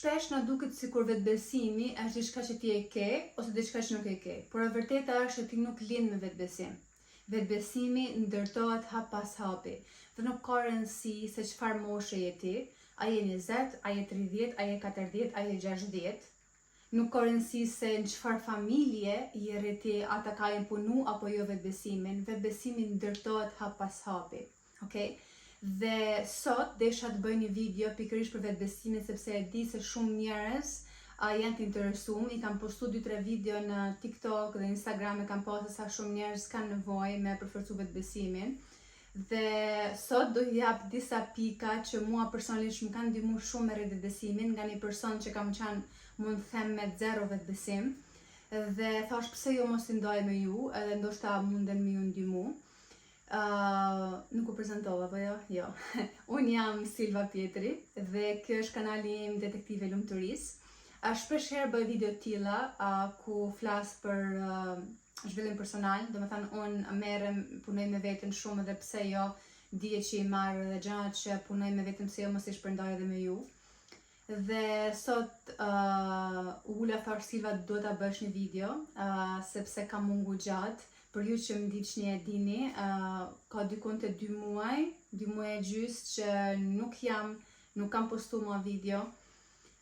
Shpesh na duket sikur vetbesimi është diçka që ti e ke ose diçka që nuk e ke, por e vërteta është që ti nuk lind me vetbesim. Vetbesimi ndërtohet hap pas hapi dhe nuk ka rëndësi se çfarë moshe je ti, a je 20, a je 30, a je 40, a je 60. Nuk ka rëndësi se në çfarë familje je rreth ti, ata kanë punu apo jo vetbesimin. Vetbesimi ndërtohet hap pas hapi. Okay? Dhe sot desha të bëj një video pikërisht për vetbesimin sepse e di se shumë njerëz janë të interesuar, i kam postu 2-3 video në TikTok dhe Instagram, e kam pasur sa shumë njerëz kanë nevojë me përforcu vetbesimin. Dhe sot do jap disa pika që mua personalisht më kanë ndihmuar shumë me vetbesimin, nga një person që kam qenë, mund të them, me 0 vetbesim. Dhe thash pse jo mos i ndaj me ju, edhe ndoshta munden me ju ndihmu. Nuk u prezentova, po jo? Jo. Unë jam Silva Pjetri dhe kjo është kanali im Detektive Lumturisë. Shpesh herë bëj video tilla ku flas për zhvillim personal, domethënë unë merrem, punoj me veten shumë edhe pse jo, dije që i marr dhe gjërat që punoj me veten pse jo mos i shpërndaj edhe me ju. Dhe sot ula thash Silva do ta bësh një video sepse kam mungu gjatë. Për ju që më ndiqni e dini, ka dikun të 2 muaj e gjys që nuk kam postu mua video.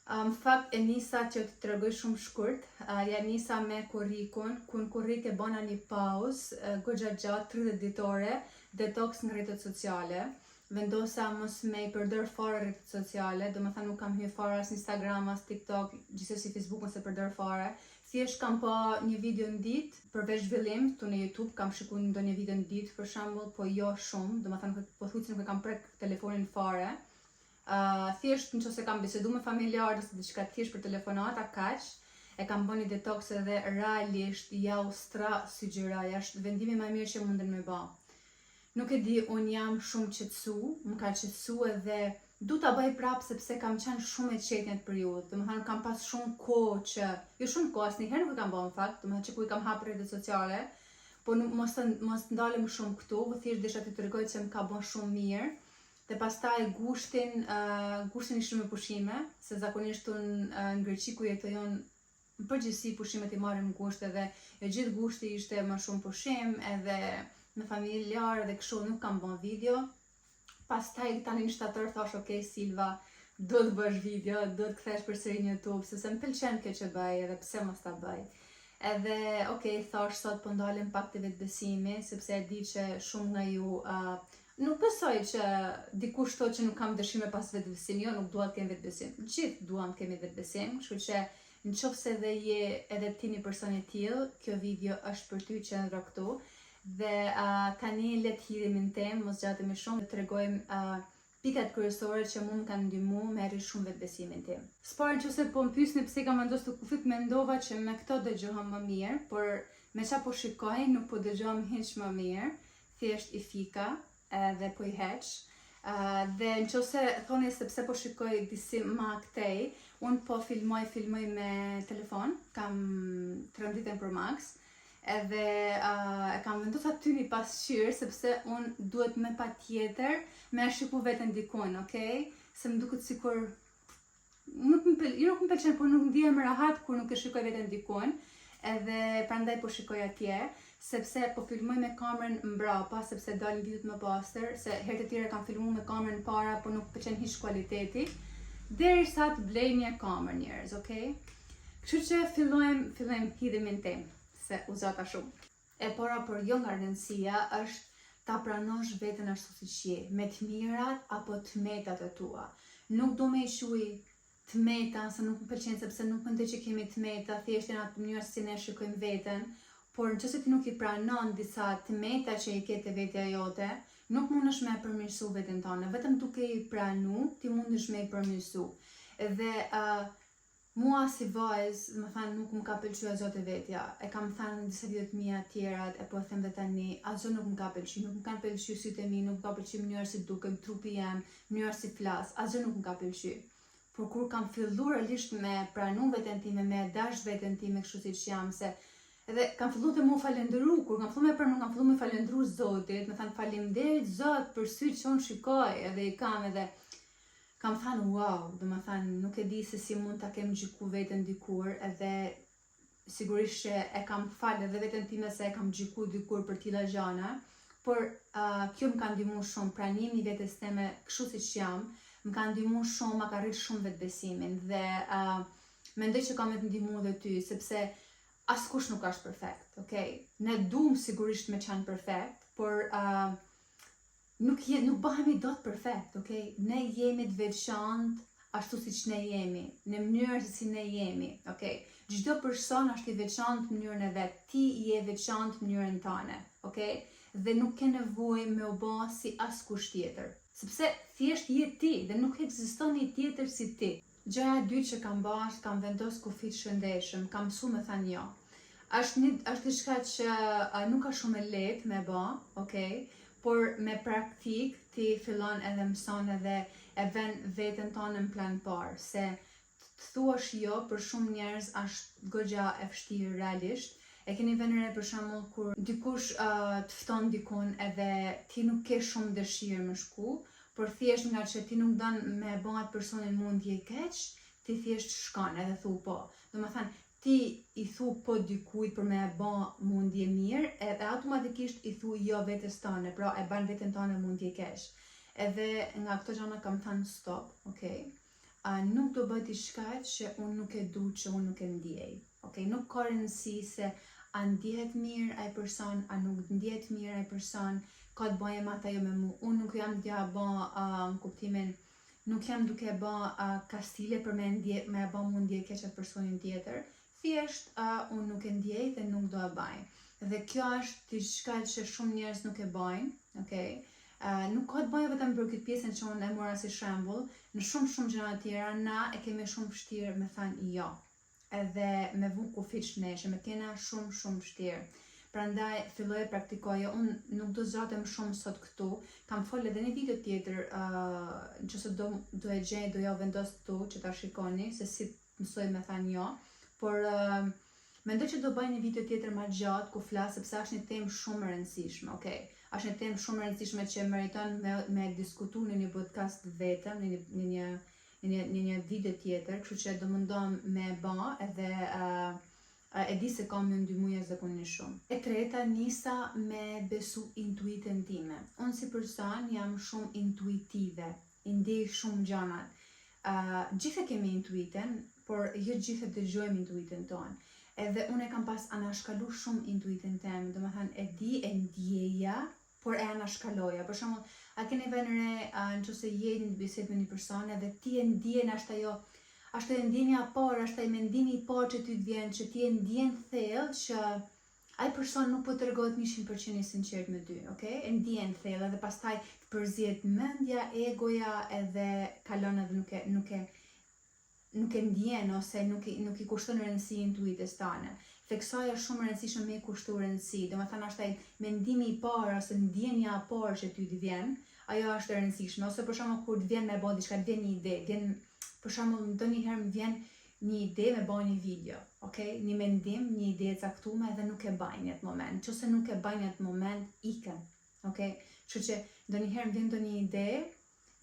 Në fakt e nisa që të tregoj shumë shkurt, ja nisa me korrikun, ku në korrik e bona një pauzë, goxha gjatë, 30 ditore, detox në rrjetet sociale. Vendosa mos me i përdor fare rrjetet sociale, domethënë nuk kam hyrë fare as Instagram, as TikTok, gjithsesi Facebook mos e përdor fare. Thjesht kam pa një video në ditë përveç zhvillim, tu në YouTube kam shikuar ndonjë video në ditë për shembull, po jo shumë, domethënë pothuajse nuk e kam prek telefonin fare. Thjesht nëse kam bisedu me familjarë ose diçka thjesht për telefonata kaq, e kam bënë detox edhe realisht ja u stra si gjëraja, është vendimi më i mirë që munden me bë. Nuk e di, un jam shumë qetësu, më ka qetësu edhe du ta bëj prapë sepse kam qenë shumë e qetë në atë periudhë. Domethënë kam pas shumë kohë që, jo shumë kohë, asnjëherë nuk e kam bërë në fakt, domethënë që ku i kam hapur rrjetet sociale, po mos ndalem shumë këtu, thjesht desha të tregoj se më ka bën shumë mirë. Dhe pastaj gushtin ishte me pushime, se zakonisht unë në Greqi ku jetojon në përgjithësi pushimet i marrim gusht edhe gjithë gushti ishte më shumë pushim edhe në familjarë dhe kështu nuk kam bën video. Pastaj tani në shtator thash ok Silva, do të bësh video, do të kthesh përsëri në YouTube, sepse më pëlqen kjo që bëj edhe pse mos ta bëj. Edhe ok, thash sot po ndalem pak te vetbesimi, sepse e di që shumë nga ju nuk besoj që dikush thotë që nuk kam dëshirë me pas vetbesim, jo, nuk dua të kem vetbesim. Gjithë duam të kemi vetbesim, kështu që nëse edhe je edhe ti një person i tillë, kjo video është për ty që ndro këtu. Dhe tani le të hidhemi në temë, mos gjatemi shumë, të tregojmë pikat kryesore që mua më kanë ndihmuar me arrit shumë vetbesimin tim. S'para nëse po më pyesni pse kam vendosur të kufit, mendova që me këto dëgjohem më mirë, por me çfarë po shikoj nuk po dëgjohem hiç më mirë, thjesht i fika dhe po i heq. Dhe nëse thoni sepse po shikoj disi më aktej, unë po filmoj me telefon, kam 13 Pro Max. Edhe e kam vendosur aty një pasqyrë sepse unë duhet me patjetër me shiku veten dikon, okay? Se më duket sikur nuk më pëlqen, por nuk ndihem rahat kur nuk e shikoj veten dikon. Edhe prandaj po shikoj atje, sepse po filmoj me kamerën mbrapa, sepse dalin videot më pastër, se herët e tjera kam filmuar me kamerën para, por nuk pëlqen hiç kualiteti, derisa të blej një kamerë njerëz, okay? Kështu që fillojmë hidhemi në temë. Se u zata shumë. E para por jo nga rëndësia është ta pranosh veten ashtu siç je, me të mirat apo të metat e tua. Nuk do me i shuj të meta, se nuk më pëlqen sepse nuk mendoj që kemi të meta, thjesht në atë mënyrë si ne shikojmë veten, por nëse ti nuk i pranon disa të meta që i ke te vetja jote, nuk mundesh me përmirësu veten tënde, vetëm duke i pranu, ti mundesh me i përmirësu. Edhe mua si vajzë, më thënë, nuk më ka pëlqyer asgjë te vetja. E kam thënë në disa videot mia të tjera, e po them edhe tani, asgjë nuk më ka pëlqyer, nuk më kanë pëlqyer sytë e mi, nuk më ka pëlqyer mënyra si dukem, trupi jam, mënyra si flas, asgjë nuk më ka pëlqyer. Por kur kam filluar realisht me pranu veten time, me dash veten time kështu siç jam, se edhe kam filluar të më falendëru, kur kam filluar me pranu, kam filluar me falendëru Zotit, më thënë faleminderit Zot për sytë që unë shikoj, edhe i kam edhe kam thënë wow, do më thënë nuk e di se si mund ta kem gjyku veten dikur, edhe sigurisht që e kam falë edhe veten time se e kam gjyku dikur për tilla gjëra, por kjo më ka ndihmuar shumë, pranimi i vetes teme kështu siç jam, më ka ndihmuar shumë, ma ka rrit shumë vetbesimin dhe mendoj që ka me të ndihmu dhe ty, sepse askush nuk është perfekt, okay? Ne duam sigurisht me qenë perfekt, por nuk bëhemi dot perfekt, okay? Ne jemi të veçantë ashtu siç ne jemi, në mënyrën se si ne jemi, okay? Çdo person është i veçantë në mënyrën e vet, ti je veçantë në mënyrën tënde, okay? Dhe nuk ke nevojë me u bë si askush tjetër, sepse thjesht je ti dhe nuk ekziston një tjetër si ti. Gjëja e dytë që kam bërë, kam vendosur kufit shëndetshëm, kam mësuar me thënë jo. Është diçka që nuk ka shumë e lehtë me bë, okay? Por me praktik ti fillon edhe mëson edhe e vën veten tonë në plan parë, se të thuash jo për shumë njerëz është goxha e vështirë realisht. E keni vënë re për shembull kur dikush të fton dikun edhe ti nuk ke shumë dëshirë me shku, por thjesht nga që ti nuk don me bë atë personin mundje keq, ti thjesht shkon edhe thu po. Domethënë ti i thu po dikujt për me bë mundje mirë, edhe automatikisht i thu jo vetes tënde, pra e bën veten tënde mundje keq. Edhe nga këto gjëra kam thënë stop, okay? Nuk do bëj diçka që unë nuk e du, që unë nuk e ndjej, okay? Nuk ka rëndësi se a ndjehet mirë ai person, a nuk ndjehet mirë ai person, ka të bëjë me ata jo me mu. Unë nuk jam t'ja bë në kuptimin, nuk jam duke bë kastile për me bë mundje keq atë personin tjetër. Thjesht unë nuk e ndjej dhe nuk do e bëj. Dhe kjo është diçka që shumë njerëz nuk e bëjnë, okay? Nuk ka të bëjë vetëm për këtë pjesën që unë e mora si shembull, në shumë gjëra tjera na e kemi shumë vështirë me thënë jo. Edhe me vu kufit shëndetshëm, e kena shumë vështirë. Prandaj filloj e praktikoja. Unë nuk do zgjatem shumë sot këtu. Kam folë edhe një video tjetër, nëse do e gjej, do ja vendos këtu që ta shikoni se si mësoj me thënë jo. Por mendoj që do bëj një video tjetër më gjatë ku flas, sepse është një temë shumë e rëndësishme, okay? Është një temë shumë e rëndësishme që meriton me diskutu në një podcast vetëm, në një video tjetër, kështu që do mundom me bë edhe e di se kam më 2 muaj zakonisht shumë. E treta, nisa me besu intuitën time. Unë si person jam shumë intuitive, i ndjej shumë gjanat. Gjithë kemi intuitën, por jo gjithë dëgjojmë intuitën tonë. Edhe unë e kam pas anashkalu shumë intuitën temë, domethënë e di, e ndjeja, por e anashkaloja. Për shembull, a keni vënë re nëse jeni në bisedë me një person edhe ti e ndjen ashtu e ndjenja parë, ashtu e mendimi i parë që ty të vjen, që ti e ndjen thellë që ai person nuk po tregohet 100% i sinqert me ty, okay? E ndjen thellë dhe pastaj të përzihet mendja, egoja edhe kalon edhe nuk e ndjen ose nuk i kushton rëndësi intuitës tane. Theksoj është shumë rëndësishme me i kushtu rëndësi, domethënë është ai mendimi i parë ose ndjenja e parë që ty të vjen, ajo është e rëndësishme. Ose për shembull kur të vjen me bë diçka, të vjen një ide, për shembull ndonjëherë më vjen një ide me bë një video, okay? Një mendim, një ide e caktuar edhe nuk e bëj në atë moment. Nëse nuk e bëj në atë moment, ikën, okay? Kështu që ndonjëherë më vjen ndonjë ide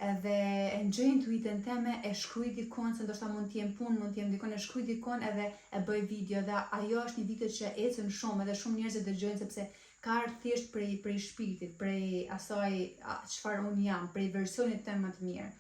edhe e ngjoj intuitën time, e shkruaj dikon, se ndoshta mund të jem punë, mund të jem dikon, e shkruaj dikon edhe e bëj video dhe ajo është një video që ecën shumë edhe shumë njerëz e dëgjojnë sepse ka ardhur thjesht prej shpirtit, prej asaj çfarë un jam, prej versionit tim më të mirë.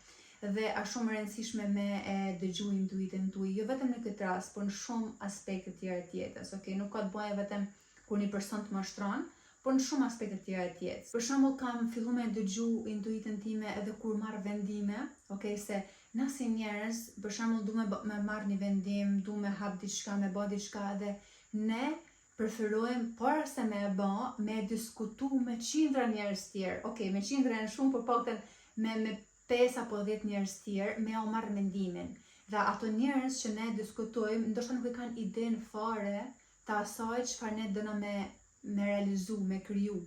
Dhe është shumë e rëndësishme me e dëgju intuitën tuaj, jo vetëm në këtë rast, por në shumë aspekte tjera të jetës, okay? Nuk ka të bëjë vetëm kur një person të mashtron, por në shumë aspekte tjera të jetës. Për shembull, kam filluar me dëgju intuitën time edhe kur marr vendime, okay, se na si njerëz, për shembull, duam me marr një vendim, duam me hap diçka, me bë diçka dhe ne preferojmë para se me e bë, me diskutu me qindra njerëz tjerë. Okay, me qindra janë shumë, por paktën me 5 apo 10 njerëz tjerë me o marrë mendimin. Dhe ato njerëz që ne diskutojmë, ndoshta nuk e kanë idenë fare të asaj çfarë ne dëna me realizu, me kriju.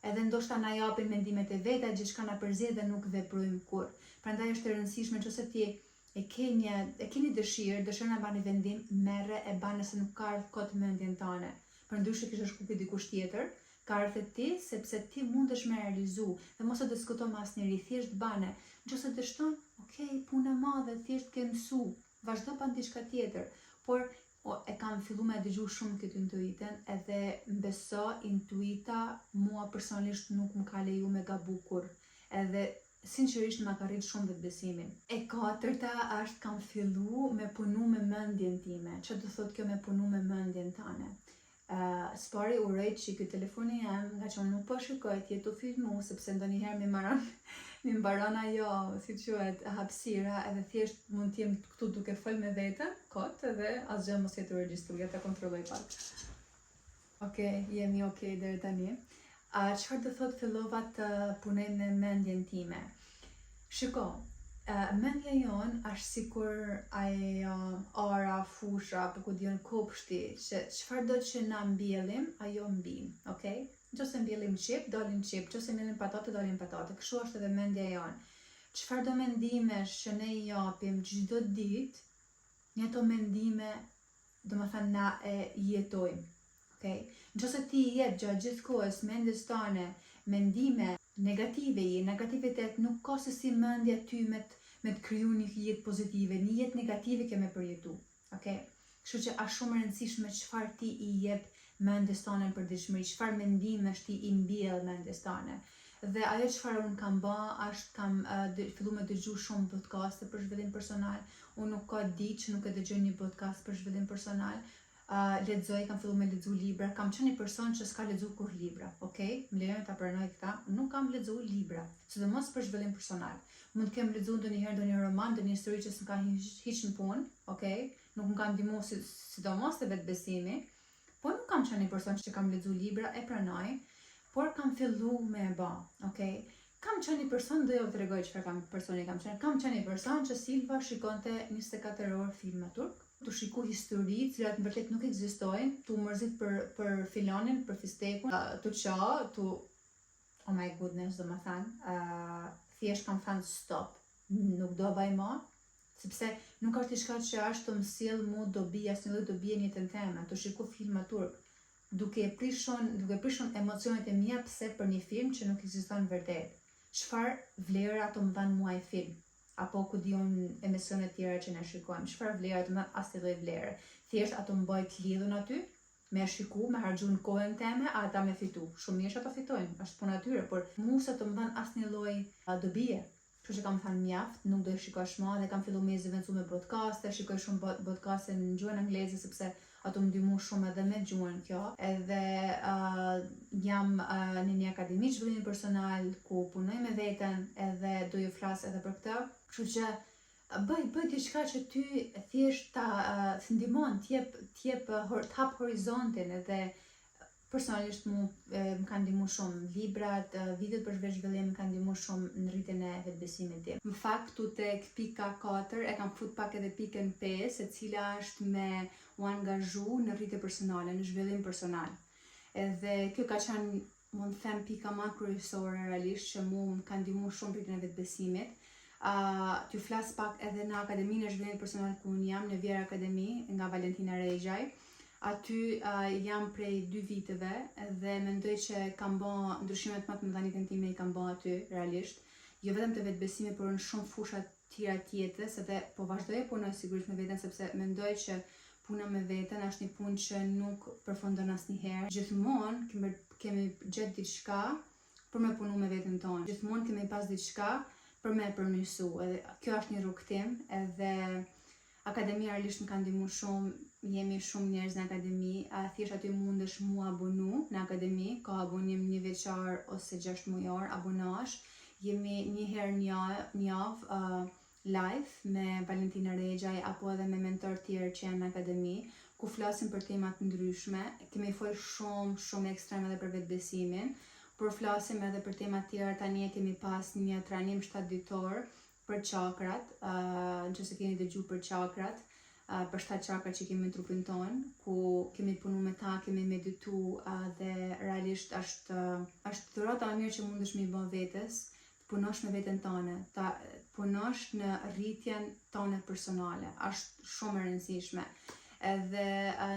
Edhe ndoshta na japin mendimet e veta, gjithçka na përzihet dhe nuk veprojmë kur. Prandaj është e rëndësishme nëse ti e keni dëshirën e bani vendim, merre e bane se nuk ka ardhur kot mendjen tane. Përndryshe kishe shkuar dikush tjetër, ka ardhur ti sepse ti mundesh me realizu dhe mos e diskuto me asnjëri, thjesht bane. Nëse dështon, Okej, punë e madhe, thjesht ke mësu, vazhdo pa diçka tjetër, por e kam fillu me dëgju shumë këtë intuitën edhe beso intuita mua personalisht nuk më ka leju me gabu kur, edhe sinqerisht më ka rrit shumë vetbesimin. E katërta është kam fillu me punu me mendjen time. Çfarë do thotë kjo me punu me mendjen tane? Spari urrej që këtë telefoni jem, nga që nuk po shikoj t'jetu filmu, sepse ndonjëherë mi mbaron ajo, si quhet, hapësira, edhe thjesht mund t'jem këtu duke fol me veten, kot, edhe asgjë mos jetë regjistruar, ta kontrolloj pak. Okej, jemi okej deri tani. Çfarë do thotë fillova të punoj me mendjen time? Shiko, mendja jon është sikur ajo ara, fusha, apo ku diun kopshti, që çfarë do që na mbjellim, ajo mbim, okay? Nëse mbjellim qip, dalin qip, nëse mbjellim patate, dalin patate. Kështu është edhe mendja jon. Çfarë do mendimesh që ne i japim çdo ditë, një ato mendime, domethënë na e jetojmë. Okay? Nëse ti jep gjatë gjithë kohës mendjes tane mendime negative, negativitet nuk ka se si mendja ty me të kriju një jetë pozitive, një jetë negative ke me përjetu. Okay? Kështu që është shumë e rëndësishme çfarë ti i jep mendjes tane për dëshmëri, çfarë mendimesh ti i mbjell mendjes tane. Dhe ajo çfarë unë kam bë është kam fillu me dëgju shumë podcaste për zhvillim personal. Unë nuk ka ditë që nuk e dëgjoj një podcast për zhvillim personal. Lexoj, kam fillu me lexu libra, kam qenë një person që s'ka lexu kur libra, okay? Më lejoni ta pranoj këtë, nuk kam lexu libra, sidomos për zhvillim personal. Mund të kem lexuar ndonjëherë ndonjë roman, ndonjë histori që s'm ka hiç në punë, okay? Nuk më ka ndihmuar sidomos te vetbesimi, po nuk kam qenë një person që kam lexu libra, e pranoj, por kam fillu me e bë, okay? Kam qenë një person, do ju tregoj çfarë personi kam qenë. Kam qenë një person që Silva shikonte 24 orë filma turk, tu shiku histori, cilat në vërtet nuk ekzistojnë, tu mërzit për filonin, për fistekun, tu oh my goodness, do më thanë, thjesht kam thënë stop, nuk do vaj ma, sepse nuk është diçka që është të mësill mu dobi, asnjë lloj dobie në jetën time, tu shiku filma turk, duke prishun emocionet e mia pse për një film që nuk ekziston vërtet. Çfarë vlerë ato më dhanë mua ai film? Apo ku diun emisione tjera që ne shikojmë, çfarë vlerë të më asnjë lloj vlere. Thjesht ato më bëjnë të lidhun aty, me shiku, me harxhu në kohën time, ata me fitu. Shumë mirë që ato fitojnë, është puna e tyre, por mua sa të më dhan asnjë lloj dobie. Kështu që kam thënë mjaft, nuk do të shikosh më dhe kam filluar me zëvendësu me podcaste, shikoj shumë podcaste në gjuhën angleze sepse ato më ndihmu shumë edhe me gjuhën kjo. Edhe jam në një akademi zhvillimi personal ku punoj me veten edhe do ju flas edhe për këtë. Kështu që bëj diçka që ty thjesht të ndihmon, të hap horizontin edhe personalisht më kanë ndihmuar shumë librat, videot për zhvillim më kanë ndihmuar shumë në rritjen e vetbesimit tim. Në fakt këtu tek pika 4 e kam fut pak edhe pikën 5, e cila është me u angazhu në rritje personale, në zhvillim personal. Edhe kjo ka qenë, mund të them, pika më kryesore realisht që mua më kanë ndihmuar shumë rritjen e vetbesimit. T'ju flas pak edhe në Akademinë e Zhvillimit Personal ku unë jam, në Vjera Akademi nga Valentina Rejgjaj. Aty jam prej 2 viteve dhe mendoj që kam bë ndryshimet më të mëdha në jetën time i kam bë aty realisht. Jo vetëm te vetbesimi, por në shumë fusha tjera tjetës, edhe po vazhdoj e punoj sigurisht me veten sepse mendoj që puna me veten është një punë që nuk përfundon asnjëherë. Gjithmonë kemi gjetë diçka për me punu me veten tonë. Gjithmonë kemi pas diçka për me përmirësu. Edhe kjo është një rrugtim, edhe Akademia realisht më ka ndihmuar shumë. Jemi shumë njerëz në akademi, thjesht aty mundesh mu abonu në akademi, ka abonim 1 vjeçar ose 6 mujor abonash. Jemi një herë një javë live me Valentina Rejgjaj apo edhe me mentor tjerë që janë në akademi, ku flasim për tema të ndryshme. Kemi folë shumë ekstrem edhe për vetbesimin, por flasim edhe për tema tjera. Tani kemi pas një trajnim 7 ditor për çakrat, nëse keni dëgju për çakrat, për 7 çakra që kemi në trupin ton, ku kemi punu me ta, kemi meditu dhe realisht është dhurata më mirë që mundesh me i bë vetes, të punosh me veten tënde, të punosh në rritjen tënde personale, është shumë e rëndësishme. Edhe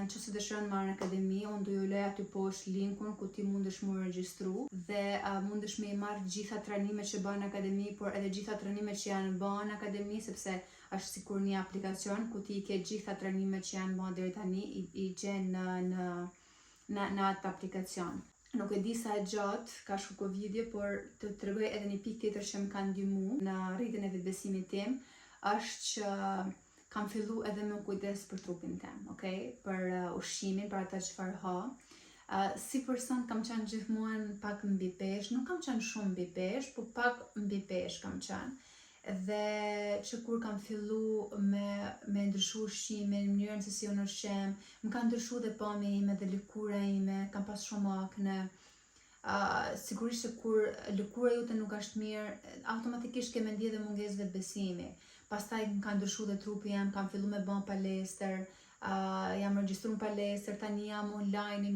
nëse dëshiron të marrë në akademi, unë do ju lej aty poshtë linkun ku ti mundesh mu regjistru dhe mundesh me i marrë gjitha trajnimet që bën në akademi, por edhe gjitha trajnimet që janë bën në akademi, sepse është sikur një aplikacion ku ti i ke gjitha trajnimet që janë bën deri tani i gjen në atë aplikacion. Nuk e di sa e gjatë ka shku ko video, por të tregoj edhe një pikë tjetër që më ka ndihmu në rritjen e vetbesimit tim, është që kam fillu edhe me kujdes për trupin tem, okay? Për ushqimin, për ata çfarë ha. Si person kam qenë gjithmonë pak mbi peshë, nuk kam qenë shumë mbi peshë, por pak mbi peshë kam qenë. Dhe që kur kam fillu me ndryshu ushqimin, mënyrën se si unë ushqem, më ka ndryshu dhe pamja ime dhe lëkura ime, kam pas shumë akne. Sigurisht që kur lëkura jote nuk është mirë, automatikisht ke me ndje dhe mungesë vetbesimi. Pastaj më ka ndryshu dhe trupi jam, kam fillu me bën palestër, jam regjistru në palestër, tani jam online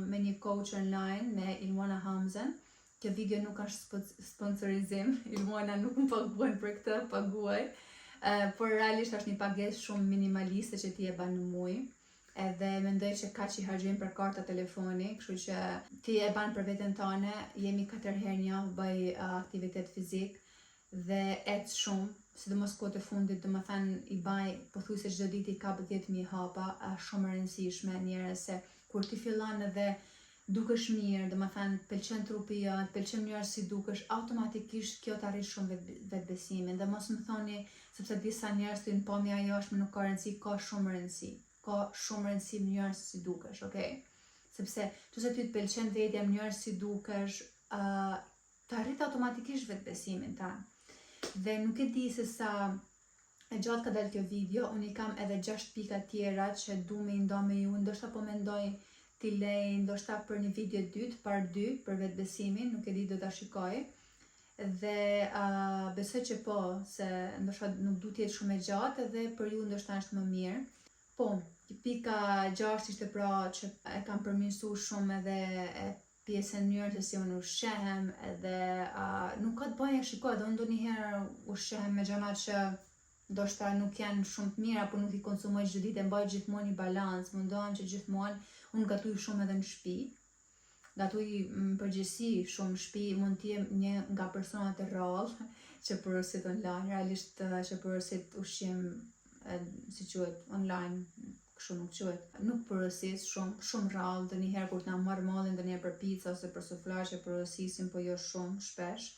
me një coach online, me Ilmona Hamzen. Kjo video nuk është sponsorizim, Ilmona nuk më paguajnë për këtë, paguaj. Por realisht është një pagesë shumë minimaliste që ti e ban në muaj. Edhe mendoj që kaq i harxojmë për karta telefoni, kështu që ti e ban për veten tënde, jemi 4 herë në javë, bëj aktivitet fizik dhe ec shumë, sidomos kohët e fundit, domethënë i baj pothuajse çdo ditë i kap 10.000 hapa, është shumë e rëndësishme njerëz se kur ti fillon edhe dukesh mirë, domethënë pëlqen trupi jot, pëlqen mënyra si dukesh, automatikisht kjo të arrin shumë vetbesimin. Dhe mos më thoni, sepse disa njerëz thënë pamja jashtme nuk ka rëndësi, ka shumë rëndësi. Ka shumë rëndësi mënyra si dukesh, okay? Sepse nëse ty të pëlqen vetja, mënyra si dukesh, të arrit automatikisht vetbesimin tan. Dhe nuk e di se sa e gjatë ka dalë kjo video, unë i kam edhe 6 pika tjera që du me i ndo me ju, ndoshta po mendoj t'i lej, ndoshta për një video dytë, part 2 për vetbesimin, nuk e di do ta shikoj. Dhe besoj që po, se ndoshta nuk du t'jetë shumë e gjatë edhe për ju ndoshta është më mirë. Po, pika 6 ishte pra që e kam përmirësu shumë edhe pjesën mënyrën se si unë ushqehem, edhe nuk ka të bëjë shikoj, edhe unë ndonjëherë ushqehem me gjëra që ndoshta nuk janë shumë të mira, por nuk i konsumoj çdo ditë, mbaj gjithmonë një balans, mundohem që gjithmonë unë gatuj shumë edhe në shtëpi. Gatuj në përgjithësi shumë në shtëpi, mund të jem një nga personat e rrallë që porosit online, realisht që porosit ushqim si quhet online, kështu nuk quhet. Nuk porosis shumë rrallë, ndonjëherë kur na marr malli ndonjëherë për pica ose për suflaqe porosisim, po jo shumë shpesh.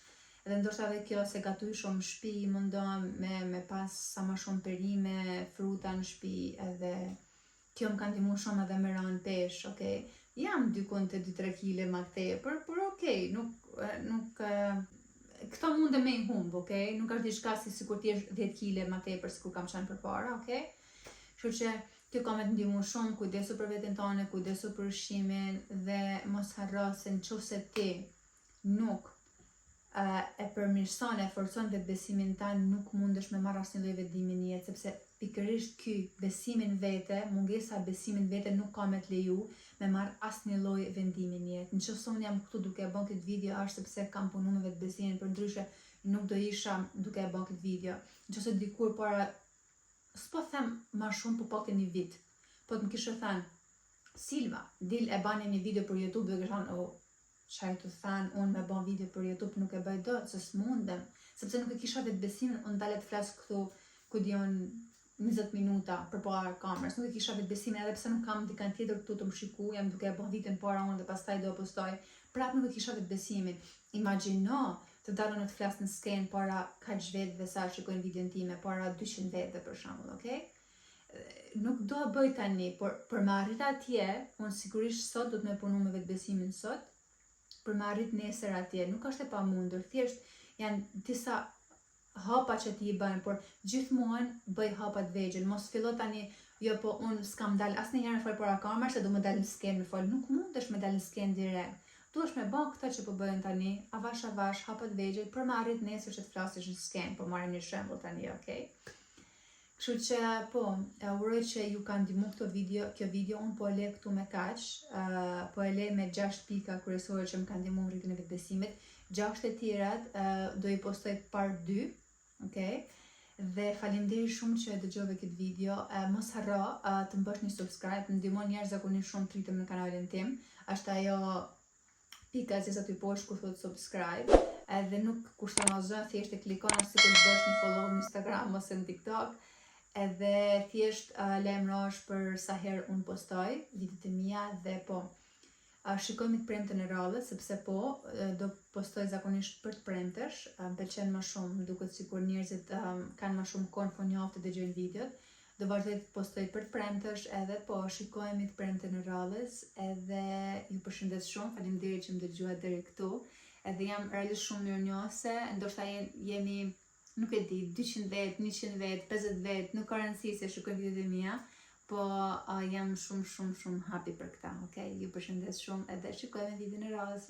Edhe ndoshta edhe kjo se gatuj shumë në shtëpi, mundohem me pas sa më shumë perime, fruta në shtëpi, edhe kjo më ka ndihmuar shumë edhe me ranë peshë, okay? Jam dykun te 2-3 kg më tepër, por okay, nuk këto mundem me i humb, okay? Nuk është diçka si sikur ti jesh 10 kg më tepër sikur kam qenë përpara, okay? Kështu që kjo ka me të ndihmuar shumë, kujdesu për veten tënde, kujdesu për ushqimin dhe mos harro se nëse ti nuk e përmirëson, e forcon vetbesimin tan, nuk mundesh me marrë asnjë lloj vendimi në jetë, sepse pikërisht ky besimin vete, mungesa e besimit vete nuk ka me të leju me marrë asnjë lloj vendimi në jetë. Nëse unë jam këtu duke e bën këtë video është sepse kam punuar me vetbesimin, përndryshe nuk do isha duke e bën këtë video. Nëse dikur para, s'po them më shumë, po pak një vit, po të më kishe thënë, Silva, dil e bani një video për YouTube, dhe kisha thënë, çaj të thanë, unë me bën video për YouTube nuk e bëj dot, se s'mundem, sepse nuk e kisha vetbesimin, unë dalet flas këtu, ku dion 20 minuta përpara kamerës, nuk e kisha vetbesimin, edhe pse nuk kam dikant tjetër këtu të më shiku, jam duke e bën videon para unë dhe pastaj do e postoj, prap nuk e kisha vetbesimin. Imagjino të dalë në të flas në skenë para kaq vetëve sa shikojnë videon time, para 200 vetëve për shembull, okay? Nuk do e bëj tani, por për me arrit atje, unë sigurisht sot do të me punu me vetbesimin sot, për me arrit nesër atje, nuk është e pamundur, thjesht janë disa hapa që ti i bën, por gjithmonë bëj hapa të vegjël, mos fillo tani, jo po unë s'kam dal asnjëherë në fol para kamerës, se do më dal në skenë me fol, nuk mundesh me dal në skenë direkt. Duhesh me bën këtë që po bëjnë tani, avash hapa të vegjël, për me arrit nesër që të flasësh në skenë, po marrim një shembull tani, okay? Kështu që po, uroj që ju ka ndihmu kjo video, unë po e le këtu me kaq, po e le me 6 pika kryesore që më ka ndihmu në rritjen e vetbesimit. 6 e tjerat do i postoj part 2, okay? Dhe faleminderit shumë që e dëgjove këtë video. Mos harro të më bësh një subscribe, më ndihmon njerëz zakonisht shumë të rritem në kanalin tim. Është ajo pika që sa ty poshtë ku thot subscribe. Edhe nuk kushton asgjë, thjesht e klikon as sikur të bësh një follow në Instagram ose në TikTok. Edhe thjesht lajmërohesh për sa herë unë postoj videot e mia dhe po shikojmë të premten e radhës, sepse do postoj zakonisht për të premtesh, më pëlqen më shumë, më duket sikur njerëzit kanë më shumë kohë në fonjavë të dëgjojnë videot. Do vazhdoj të postoj për të premtesh, edhe po shikojmë të premten e radhës, edhe ju përshëndes shumë, faleminderit që më dëgjuat deri këtu. Edhe jam realisht shumë mirënjohëse, ndoshta jemi, nuk e di, 200 vet, 100 vet, 50 vet, nuk ka rëndësi se shikojnë videot e mia. Po jam shumë happy për këta, okay? Ju përshëndes shumë edhe shikojmë videon e radhës.